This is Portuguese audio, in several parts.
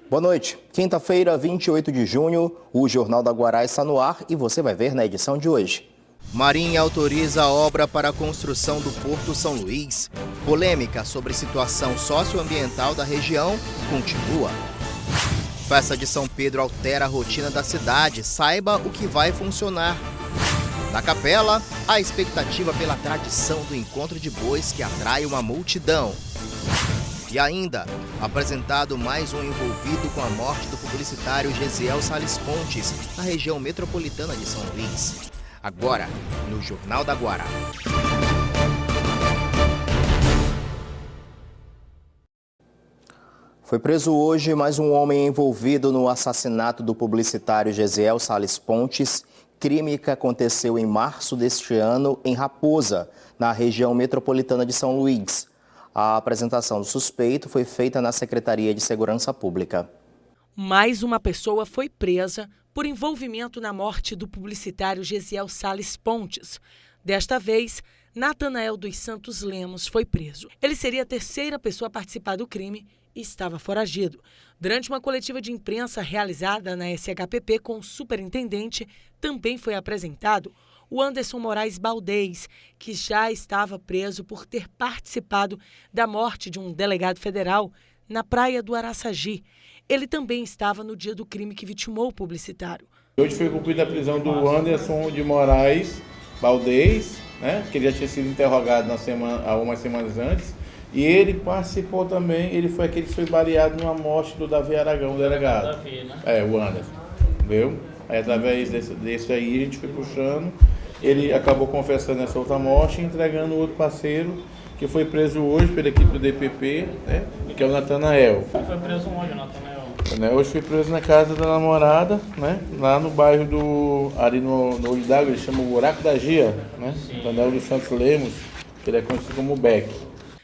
Boa noite. Quinta-feira, 28 de junho, o Jornal da Guará está no ar e você vai ver na edição de hoje. Marinha autoriza a obra para a construção do Porto São Luís. Polêmica sobre situação socioambiental da região continua. Festa de São Pedro altera a rotina da cidade. Saiba o que vai funcionar. Na Capela, a expectativa pela tradição do encontro de bois que atrai uma multidão. E ainda, apresentado mais um envolvido com a morte do publicitário Gesiel Sales Pontes, na região metropolitana de São Luís. Agora, no Jornal da Guará. Foi preso hoje mais um homem envolvido no assassinato do publicitário Gesiel Sales Pontes, crime que aconteceu em março deste ano em Raposa, na região metropolitana de São Luís. A apresentação do suspeito foi feita na Secretaria de Segurança Pública. Mais uma pessoa foi presa por envolvimento na morte do publicitário Gesiel Sales Pontes. Desta vez, Natanael dos Santos Lemos foi preso. Ele seria a terceira pessoa a participar do crime e estava foragido. Durante uma coletiva de imprensa realizada na SHPP com o superintendente, também foi apresentado o Anderson Moraes Baldez, que já estava preso por ter participado da morte de um delegado federal na praia do Araçagi. Ele também estava no dia do crime que vitimou o publicitário. Hoje foi cumprida a prisão do Anderson de Moraes Baldez, que ele já tinha sido interrogado há umas semanas antes, e ele participou também, ele foi aquele que foi baleado numa morte do Davi Aragão, o delegado. Davi, né? O Anderson, viu? Aí através desse aí a gente foi puxando, ele acabou confessando essa outra morte e entregando o outro parceiro, que foi preso hoje pela equipe do DPP, que é o Natanael. Ele foi preso onde, Natanael? Hoje foi preso na casa da namorada, lá no bairro ali no Olho d'Água, ele chama o Buraco da Gia, Natanael dos Santos Lemos, que ele é conhecido como Beck.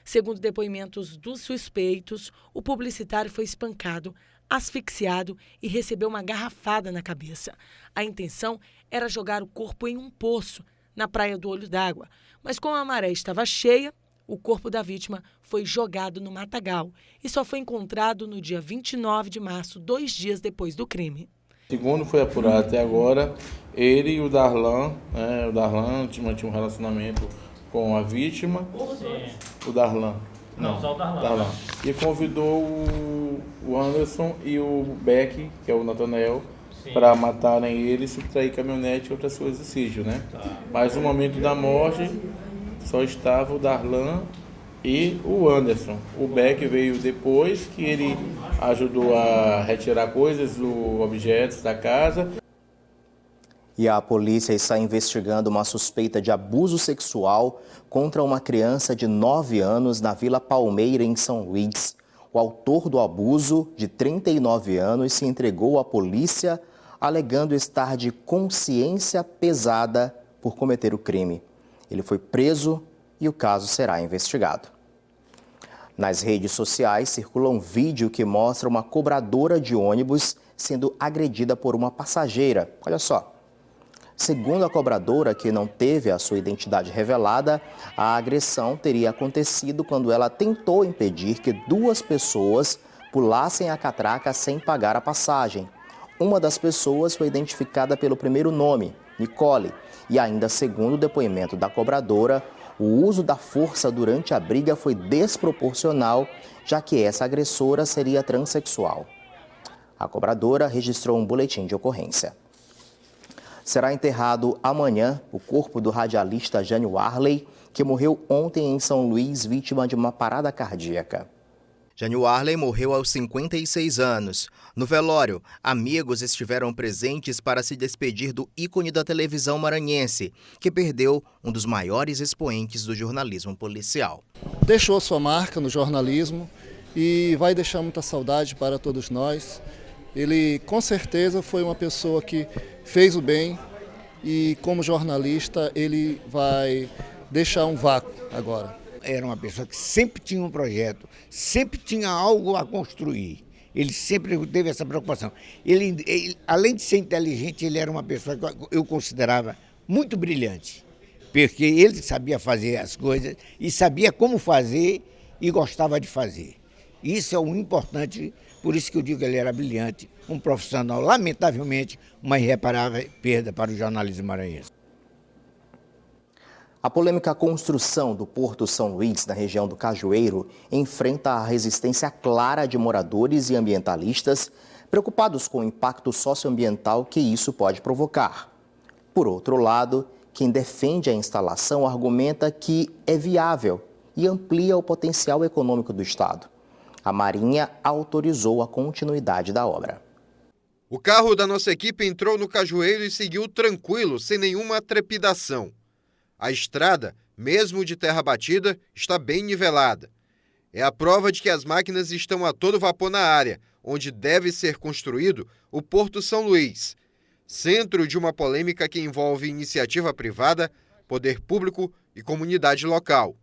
Segundo depoimentos dos suspeitos, o publicitário foi espancado, asfixiado e recebeu uma garrafada na cabeça. A intenção era jogar o corpo em um poço na praia do Olho d'Água, mas como a maré estava cheia, o corpo da vítima foi jogado no matagal e só foi encontrado no dia 29 de março, 2 dias depois do crime. Segundo foi apurado até agora, ele e o Darlan, o Darlan tinha um relacionamento com a vítima. Sim. O Darlan. Não, só o Darlan. E convidou o Anderson e o Beck, que é o Natanael, para matarem ele, subtrair caminhonete e outras coisas do sítio, Tá. Mas no momento da morte só estava o Darlan e o Anderson. O Beck veio depois, que ele ajudou a retirar coisas, objetos da casa. E a polícia está investigando uma suspeita de abuso sexual contra uma criança de 9 anos na Vila Palmeira, em São Luís. O autor do abuso, de 39 anos, se entregou à polícia, alegando estar de consciência pesada por cometer o crime. Ele foi preso e o caso será investigado. Nas redes sociais circula um vídeo que mostra uma cobradora de ônibus sendo agredida por uma passageira. Olha só. Segundo a cobradora, que não teve a sua identidade revelada, a agressão teria acontecido quando ela tentou impedir que 2 pessoas pulassem a catraca sem pagar a passagem. Uma das pessoas foi identificada pelo primeiro nome, Nicole, e ainda segundo o depoimento da cobradora, o uso da força durante a briga foi desproporcional, já que essa agressora seria transexual. A cobradora registrou um boletim de ocorrência. Será enterrado amanhã o corpo do radialista Jânio Arley, que morreu ontem em São Luís, vítima de uma parada cardíaca. Jânio Arley morreu aos 56 anos. No velório, amigos estiveram presentes para se despedir do ícone da televisão maranhense, que perdeu um dos maiores expoentes do jornalismo policial. Deixou sua marca no jornalismo e vai deixar muita saudade para todos nós. Ele, com certeza, foi uma pessoa que fez o bem e, como jornalista, ele vai deixar um vácuo agora. Era uma pessoa que sempre tinha um projeto, sempre tinha algo a construir. Ele sempre teve essa preocupação. Ele, além de ser inteligente, ele era uma pessoa que eu considerava muito brilhante, porque ele sabia fazer as coisas e sabia como fazer e gostava de fazer. Isso é o importante Por isso que eu digo que ele era brilhante, um profissional, lamentavelmente, uma irreparável perda para o jornalismo maranhense. A polêmica construção do Porto São Luís, na região do Cajueiro, enfrenta a resistência clara de moradores e ambientalistas preocupados com o impacto socioambiental que isso pode provocar. Por outro lado, quem defende a instalação argumenta que é viável e amplia o potencial econômico do Estado. A Marinha autorizou a continuidade da obra. O carro da nossa equipe entrou no Cajueiro e seguiu tranquilo, sem nenhuma trepidação. A estrada, mesmo de terra batida, está bem nivelada. É a prova de que as máquinas estão a todo vapor na área, onde deve ser construído o Porto São Luís, centro de uma polêmica que envolve iniciativa privada, poder público e comunidade local.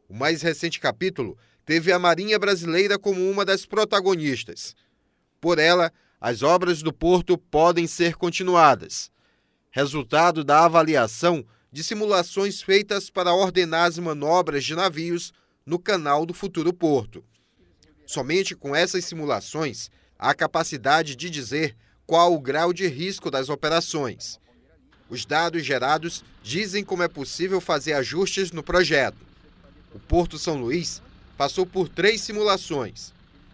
O mais recente capítulo teve a Marinha Brasileira como uma das protagonistas. Por ela, as obras do porto podem ser continuadas. Resultado da avaliação de simulações feitas para ordenar as manobras de navios no canal do futuro porto. Somente com essas simulações, há capacidade de dizer qual o grau de risco das operações. Os dados gerados dizem como é possível fazer ajustes no projeto. O Porto São Luís passou por 3 simulações.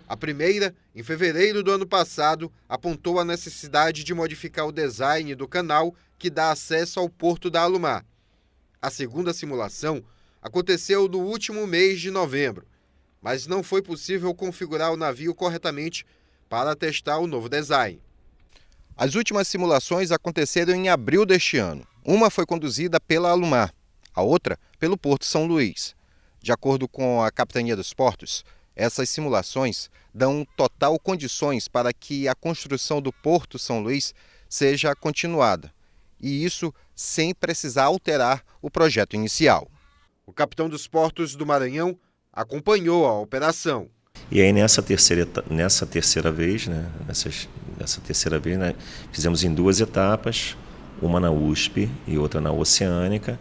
A primeira, em fevereiro do ano passado, apontou a necessidade de modificar o design do canal que dá acesso ao Porto da Alumar. A segunda simulação aconteceu no último mês de novembro, mas não foi possível configurar o navio corretamente para testar o novo design. As últimas simulações aconteceram em abril deste ano. Uma foi conduzida pela Alumar, a outra pelo Porto São Luís. De acordo com a Capitania dos Portos, essas simulações dão total condições para que a construção do Porto São Luís seja continuada, e isso sem precisar alterar o projeto inicial. O capitão dos Portos do Maranhão acompanhou a operação. E aí nessa terceira vez, fizemos em 2 etapas, uma na USP e outra na Oceânica,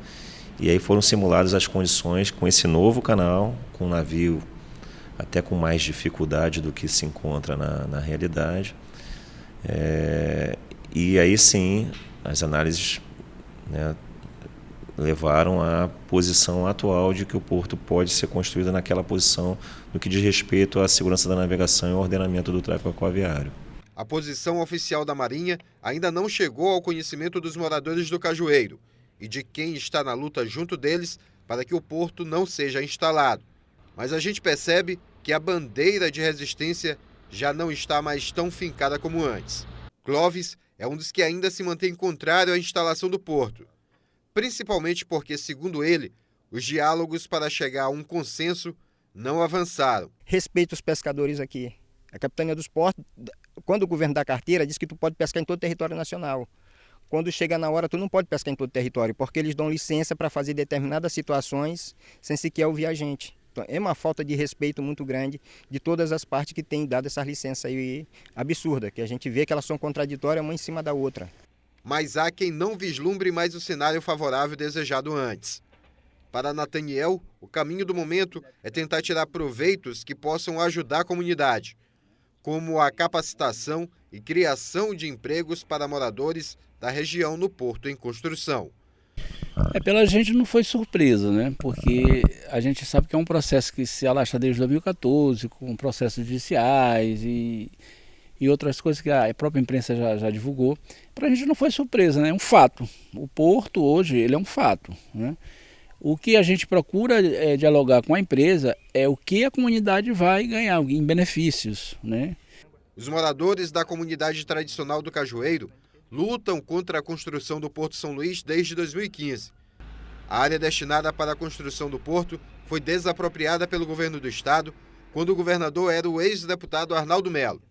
e aí foram simuladas as condições com esse novo canal, com um navio até com mais dificuldade do que se encontra na realidade. E aí sim, as análises, né, levaram à posição atual de que o porto pode ser construído naquela posição no que diz respeito à segurança da navegação e ao ordenamento do tráfego aquaviário. A posição oficial da Marinha ainda não chegou ao conhecimento dos moradores do Cajueiro e de quem está na luta junto deles para que o porto não seja instalado. Mas a gente percebe que a bandeira de resistência já não está mais tão fincada como antes. Clóvis é um dos que ainda se mantém contrário à instalação do porto, principalmente porque, segundo ele, os diálogos para chegar a um consenso não avançaram. Respeito os pescadores aqui. A Capitania dos Portos, quando o governo dá carteira, diz que tu pode pescar em todo o território nacional. Quando chega na hora, tu não pode pescar em todo o território, porque eles dão licença para fazer determinadas situações sem sequer ouvir a gente. Então, é uma falta de respeito muito grande de todas as partes que têm dado essa licença aí absurda, que a gente vê que elas são contraditórias uma em cima da outra. Mas há quem não vislumbre mais o cenário favorável desejado antes. Para Nathaniel, o caminho do momento é tentar tirar proveitos que possam ajudar a comunidade, como a capacitação e criação de empregos para moradores da região no porto em construção. Pela gente não foi surpresa, né? Porque a gente sabe que é um processo que se alastra desde 2014, com processos judiciais e outras coisas que a própria imprensa já divulgou. Para a gente não foi surpresa, né? É um fato. O porto hoje ele é um fato, né? O que a gente procura dialogar com a empresa é o que a comunidade vai ganhar em benefícios, né? Os moradores da comunidade tradicional do Cajueiro lutam contra a construção do Porto São Luís desde 2015. A área destinada para a construção do porto foi desapropriada pelo governo do estado quando o governador era o ex-deputado Arnaldo Melo.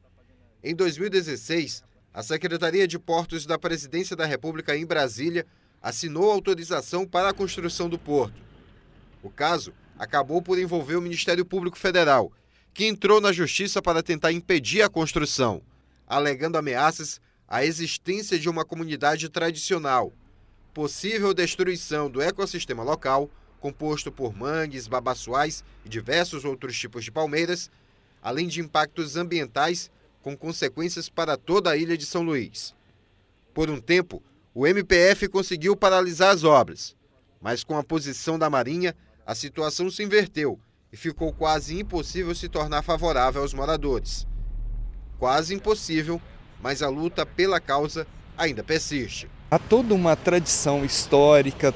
Em 2016, a Secretaria de Portos da Presidência da República em Brasília assinou autorização para a construção do porto. O caso acabou por envolver o Ministério Público Federal, que entrou na Justiça para tentar impedir a construção, alegando ameaças à existência de uma comunidade tradicional, possível destruição do ecossistema local, composto por mangues, babaçoais e diversos outros tipos de palmeiras, além de impactos ambientais com consequências para toda a ilha de São Luís. Por um tempo, o MPF conseguiu paralisar as obras, mas com a posição da Marinha, a situação se inverteu e ficou quase impossível se tornar favorável aos moradores. Quase impossível, mas a luta pela causa ainda persiste. Há toda uma tradição histórica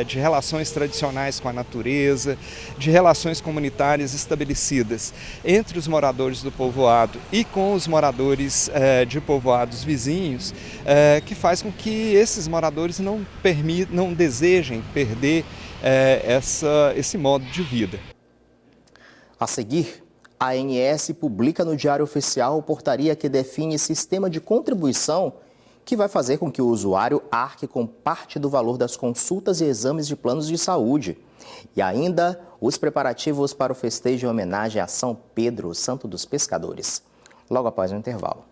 de relações tradicionais com a natureza, de relações comunitárias estabelecidas entre os moradores do povoado e com os moradores de povoados vizinhos, que faz com que esses moradores não desejem perder esse modo de vida. A seguir, a ANS publica no Diário Oficial portaria que define sistema de contribuição que vai fazer com que o usuário arque com parte do valor das consultas e exames de planos de saúde. E ainda os preparativos para o festejo em homenagem a São Pedro, santo dos pescadores. Logo após o intervalo.